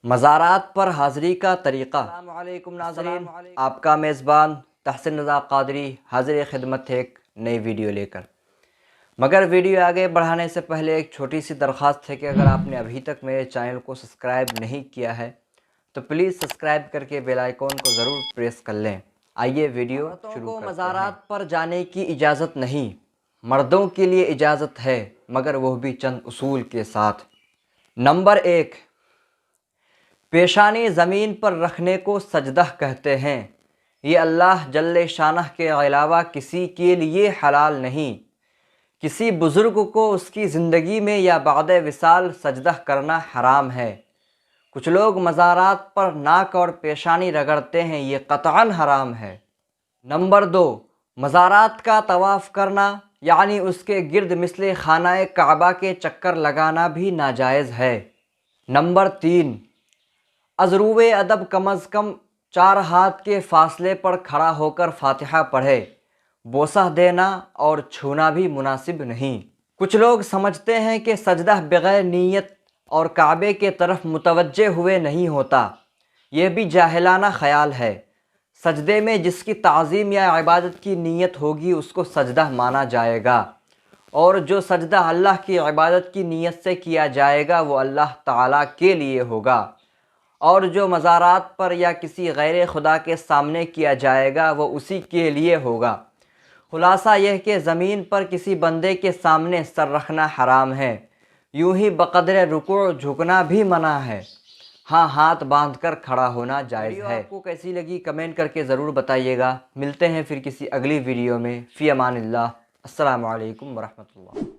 مزارات پر حاضری کا طریقہ۔ السلام علیکم ناظرین، آپ کا میزبان تحسین رضا قادری حاضر خدمت ہے ایک نئی ویڈیو لے کر۔ مگر ویڈیو آگے بڑھانے سے پہلے ایک چھوٹی سی درخواست ہے کہ اگر آپ نے ابھی تک میرے چینل کو سبسکرائب نہیں کیا ہے تو پلیز سبسکرائب کر کے بیل آئیکن کو ضرور پریس کر لیں۔ آئیے ویڈیو شروع کرتے ہیں۔ مزارات پر جانے کی اجازت نہیں، مردوں کے لیے اجازت ہے، مگر وہ بھی چند اصول کے ساتھ۔ نمبر 1، پیشانی زمین پر رکھنے کو سجدہ کہتے ہیں۔ یہ اللہ جل شانہ کے علاوہ کسی کے لیے حلال نہیں۔ کسی بزرگ کو اس کی زندگی میں یا بعد وصال سجدہ کرنا حرام ہے۔ کچھ لوگ مزارات پر ناک اور پیشانی رگڑتے ہیں، یہ قطعاً حرام ہے۔ نمبر 2، مزارات کا طواف کرنا یعنی اس کے گرد مثل خانہ کعبہ کے چکر لگانا بھی ناجائز ہے۔ نمبر 3، از روئے ادب کم از کم 4 ہاتھ کے فاصلے پر کھڑا ہو کر فاتحہ پڑھے۔ بوسہ دینا اور چھونا بھی مناسب نہیں۔ کچھ لوگ سمجھتے ہیں کہ سجدہ بغیر نیت اور کعبے کے طرف متوجہ ہوئے نہیں ہوتا۔ یہ بھی جاہلانہ خیال ہے۔ سجدے میں جس کی تعظیم یا عبادت کی نیت ہوگی اس کو سجدہ مانا جائے گا، اور جو سجدہ اللہ کی عبادت کی نیت سے کیا جائے گا وہ اللہ تعالیٰ کے لیے ہوگا، اور جو مزارات پر یا کسی غیر خدا کے سامنے کیا جائے گا وہ اسی کے لیے ہوگا۔ خلاصہ یہ کہ زمین پر کسی بندے کے سامنے سر رکھنا حرام ہے، یوں ہی بقدر رکوع جھکنا بھی منع ہے۔ ہاں، ہاتھ باندھ کر کھڑا ہونا جائز ہے۔ آپ کو کیسی لگی کمنٹ کر کے ضرور بتائیے گا۔ ملتے ہیں پھر کسی اگلی ویڈیو میں۔ فی امان اللہ۔ السلام علیکم ورحمۃ اللہ۔